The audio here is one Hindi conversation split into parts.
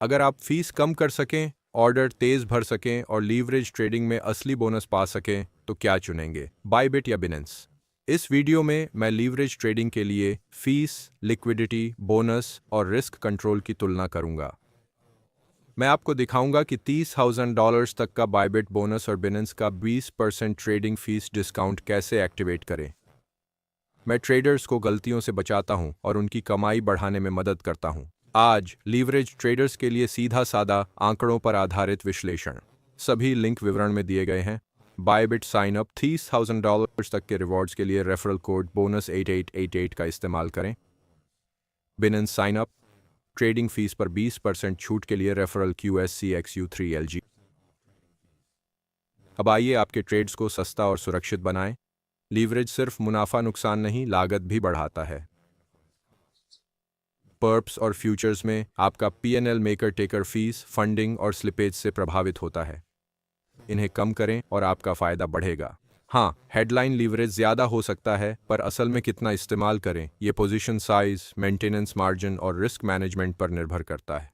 अगर आप फीस कम कर सकें, ऑर्डर तेज भर सकें और लीवरेज ट्रेडिंग में असली बोनस पा सकें तो क्या चुनेंगे, बायबिट या बिनेंस? इस वीडियो में मैं लीवरेज ट्रेडिंग के लिए फीस, लिक्विडिटी, बोनस और रिस्क कंट्रोल की तुलना करूंगा। मैं आपको दिखाऊंगा कि $30,000 तक का बायबिट बोनस और बिनेंस का 20% ट्रेडिंग फीस डिस्काउंट कैसे एक्टिवेट करें। मैं ट्रेडर्स को गलतियों से बचाता हूं और उनकी कमाई बढ़ाने में मदद करता हूं। आज लीवरेज ट्रेडर्स के लिए सीधा साधा आंकड़ों पर आधारित विश्लेषण। सभी लिंक विवरण में दिए गए हैं। बायबिट साइन अप $30,000 तक के रिवॉर्ड्स के लिए रेफरल कोड बोनस 8888 का इस्तेमाल करें। Binance sign up trading fees पर 20% छूट के लिए रेफरल QSCXU3LG। अब आइए आपके ट्रेड्स को सस्ता और सुरक्षित बनाएं। लीवरेज सिर्फ मुनाफा नुकसान नहीं, लागत भी बढ़ाता है। पर्प्स और फ्यूचर्स में आपका PNL maker taker fees, funding और स्लिपेज से प्रभावित होता है। इन्हें कम करें और आपका फायदा बढ़ेगा। हाँ, हेडलाइन लीवरेज ज्यादा हो सकता है, पर असल में कितना इस्तेमाल करें ये पोजीशन साइज, मेंटेनेंस मार्जिन और रिस्क मैनेजमेंट पर निर्भर करता है।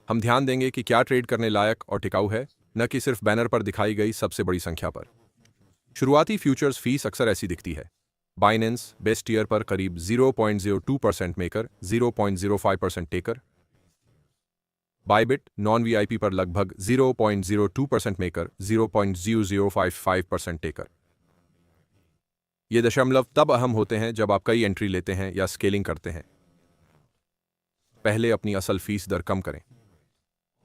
हम ध्यान देंगे कि क्या ट्रेड करने लायक और टिकाऊ है, न कि सिर्फ बैनर पर दिखाई गई सबसे बड़ी संख्या पर। शुरुआती फ्यूचर्स फीस अक्सर ऐसी दिखती है। बाइनेंस बेस्ट ईयर पर करीब 0.02% maker, 0.05% taker. Bybit non VIP पर लगभग 0.02% मेकर, 0.0055% टेकर। ये दशमलव तब अहम होते हैं जब आप कई एंट्री लेते हैं या स्केलिंग करते हैं। पहले अपनी असल फीस दर कम करें।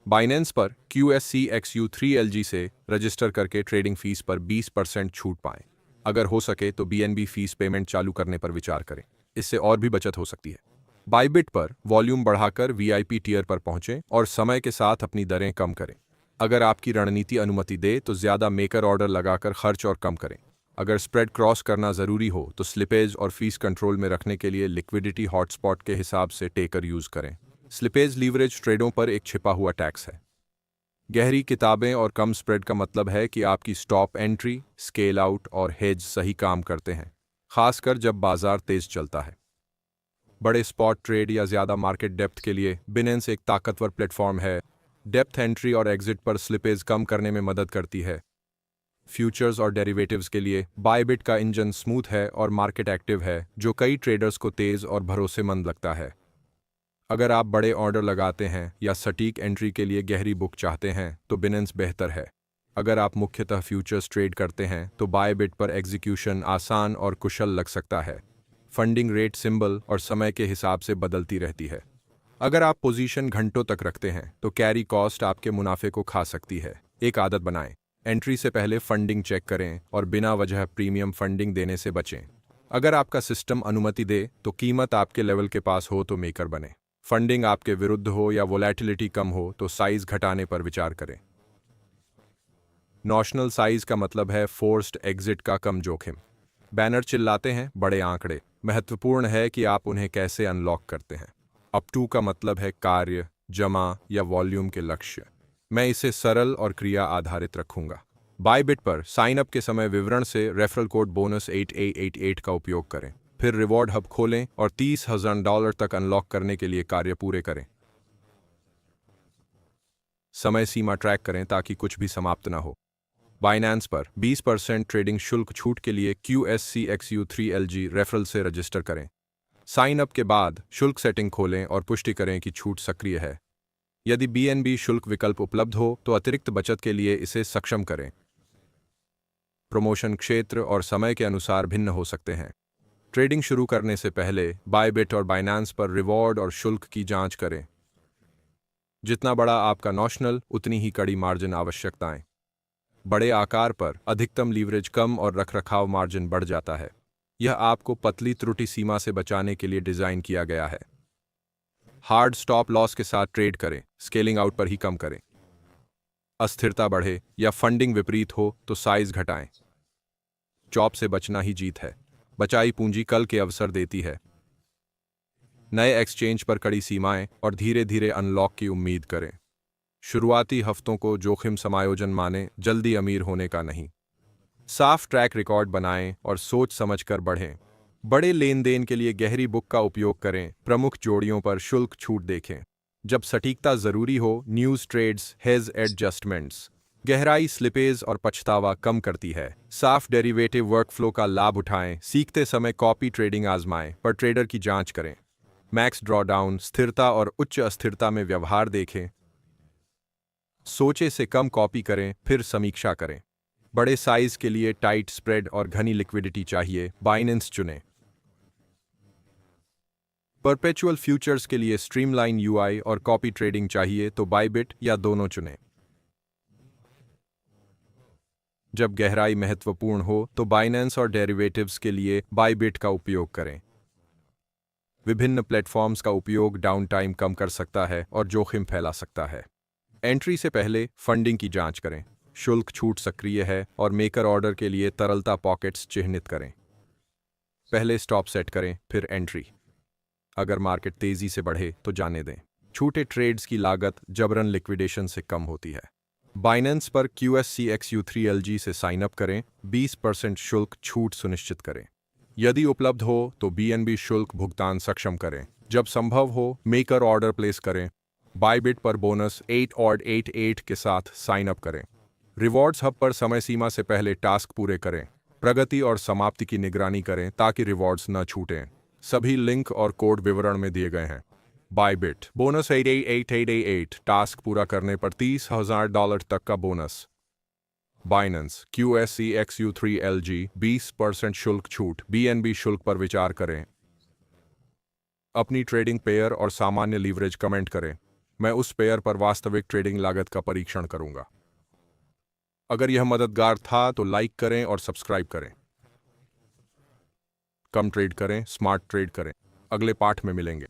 बाइनेंस पर QSCXU3LG से रजिस्टर करके ट्रेडिंग फीस पर 20% छूट पाएं। अगर हो सके तो BNB फीस पेमेंट चालू करने पर विचार करें, इससे और भी बचत हो सकती है। बायबिट पर वॉल्यूम बढ़ाकर VIP टियर पर पहुंचें और समय के साथ अपनी दरें कम करें। अगर आपकी रणनीति अनुमति दे तो ज्यादा मेकर ऑर्डर लगाकर खर्च और कम करें। अगर स्प्रेड क्रॉस करना जरूरी हो तो स्लिपेज और फीस कंट्रोल में रखने के लिए लिक्विडिटी हॉटस्पॉट के हिसाब से टेकर यूज करें। स्लिपेज लीवरेज ट्रेडों पर एक छिपा हुआ टैक्स है। गहरी किताबें और कम स्प्रेड का मतलब है कि आपकी स्टॉप एंट्री, स्केल आउट और हेज सही काम करते हैं, खासकर जब बाजार तेज चलता है। बड़े स्पॉट ट्रेड या ज्यादा मार्केट डेप्थ के लिए बिनेंस एक ताकतवर प्लेटफॉर्म है। डेप्थ एंट्री और एग्जिट पर स्लिपेज कम करने में मदद करती है। फ्यूचर्स और डेरिवेटिव्स के लिए बायबिट का इंजन स्मूथ है और मार्केट एक्टिव है, जो कई ट्रेडर्स को तेज और भरोसेमंद लगता है। अगर आप बड़े ऑर्डर लगाते हैं या सटीक एंट्री के लिए गहरी बुक चाहते हैं तो बिनेंस बेहतर है। अगर आप मुख्यतः फ्यूचर्स ट्रेड करते हैं तो बायबिट पर एग्जीक्यूशन आसान और कुशल लग सकता है। फंडिंग रेट सिंबल और समय के हिसाब से बदलती रहती है। अगर आप पोजीशन घंटों तक रखते हैं तो कैरी कॉस्ट आपके मुनाफे को खा सकती है। एक आदत बनाएं, एंट्री से पहले फंडिंग चेक करें और बिना वजह प्रीमियम फंडिंग देने से बचें। अगर आपका सिस्टम अनुमति दे तो कीमत आपके लेवल के पास हो तो मेकर बने। फंडिंग आपके विरुद्ध हो या वोलेटिलिटी कम हो तो साइज घटाने पर विचार करें। नॉशनल साइज का मतलब है फोर्स्ड एग्जिट का कम जोखिम। बैनर चिल्लाते हैं, बड़े आंकड़े। महत्वपूर्ण है कि आप उन्हें कैसे अनलॉक करते हैं। अप टू का मतलब है कार्य, जमा या वॉल्यूम के लक्ष्य। मैं इसे सरल और क्रिया आधारित रखूंगा। बायबिट पर साइन अप के समय विवरण से रेफरल कोड बोनस 8888 का उपयोग करें। फिर रिवॉर्ड हब खोलें और $30,000 तक अनलॉक करने के लिए कार्य पूरे करें। समय सीमा ट्रैक करें ताकि कुछ भी समाप्त ना हो। बाइनेंस पर 20% ट्रेडिंग शुल्क छूट के लिए QSCXU3LG रेफरल से रजिस्टर करें। साइन अप के बाद शुल्क सेटिंग खोलें और पुष्टि करें कि छूट सक्रिय है। यदि BNB शुल्क विकल्प उपलब्ध हो तो अतिरिक्त बचत के लिए इसे सक्षम करें। प्रमोशन क्षेत्र और समय के अनुसार भिन्न हो सकते हैं। ट्रेडिंग शुरू करने से पहले बायबिट और बाइनेंस पर रिवॉर्ड और शुल्क की जांच करें। जितना बड़ा आपका नॉशनल, उतनी ही कड़ी मार्जिन आवश्यकताएं। बड़े आकार पर अधिकतम लीवरेज कम और रखरखाव मार्जिन बढ़ जाता है। यह आपको पतली त्रुटि सीमा से बचाने के लिए डिजाइन किया गया है। हार्ड स्टॉप लॉस के साथ ट्रेड करें, स्केलिंग आउट पर ही कम करें। अस्थिरता बढ़े या फंडिंग विपरीत हो तो साइज घटाएं। चॉप से बचना ही जीत है। बचाई पूंजी कल के अवसर देती है। नए एक्सचेंज पर कड़ी सीमाएं और धीरे धीरे अनलॉक की उम्मीद करें। शुरुआती हफ्तों को जोखिम समायोजन माने, जल्दी अमीर होने का नहीं। साफ ट्रैक रिकॉर्ड बनाएं और सोच समझकर बढ़ें। बड़े लेन देन के लिए गहरी बुक का उपयोग करें। प्रमुख जोड़ियों पर शुल्क छूट देखें। जब सटीकता जरूरी हो, न्यूज ट्रेड्स, हेज एडजस्टमेंट्स, गहराई स्लिपेज और पछतावा कम करती है। साफ डेरिवेटिव वर्कफ्लो का लाभ उठाएं, सीखते समय कॉपी ट्रेडिंग आजमाएं, पर ट्रेडर की जांच करें। मैक्स ड्रॉडाउन, स्थिरता और उच्च अस्थिरता में व्यवहार देखें। सोचे से कम कॉपी करें, फिर समीक्षा करें। बड़े साइज के लिए टाइट स्प्रेड और घनी लिक्विडिटी चाहिए, बाइनेंस चुनें। परपेचुअल फ्यूचर्स के लिए स्ट्रीमलाइन यूआई और कॉपी ट्रेडिंग चाहिए तो बाइबिट या दोनों चुनें। जब गहराई महत्वपूर्ण हो तो बाइनेंस और डेरिवेटिव्स के लिए बाइबिट का उपयोग करें। विभिन्न प्लेटफॉर्म्स का उपयोग डाउन टाइम कम कर सकता है और जोखिम फैला सकता है। एंट्री से पहले फंडिंग की जांच करें। शुल्क छूट सक्रिय है और मेकर ऑर्डर के लिए तरलता पॉकेट्स चिह्नित करें। पहले स्टॉप सेट करें, फिर एंट्री। अगर मार्केट तेजी से बढ़े तो जाने दें। छूटे ट्रेड्स की लागत जबरन लिक्विडेशन से कम होती है। बाइनेंस पर QSCXU3LG से साइन अप करें, 20% शुल्क छूट सुनिश्चित करें। यदि उपलब्ध हो तो BNB शुल्क भुगतान सक्षम करें। जब संभव हो मेकर ऑर्डर प्लेस करें। बाइबिट पर बोनस 888 के साथ साइन अप करें। रिवॉर्ड्स हब पर समय सीमा से पहले टास्क पूरे करें। प्रगति और समाप्ति की निगरानी करें ताकि रिवॉर्ड्स न छूटें। सभी लिंक और कोड विवरण में दिए गए हैं। बाइबिट बोनस 88888, टास्क पूरा करने पर $30,000 तक का बोनस। बाइनेंस QSCXU3LG 20% शुल्क छूट, BNB शुल्क पर विचार करें। अपनी ट्रेडिंग पेयर और सामान्य लीवरेज कमेंट करें। मैं उस पेयर पर वास्तविक ट्रेडिंग लागत का परीक्षण करूंगा। अगर यह मददगार था तो लाइक करें और सब्सक्राइब करें। कम ट्रेड करें, स्मार्ट ट्रेड करें। अगले पाठ में मिलेंगे।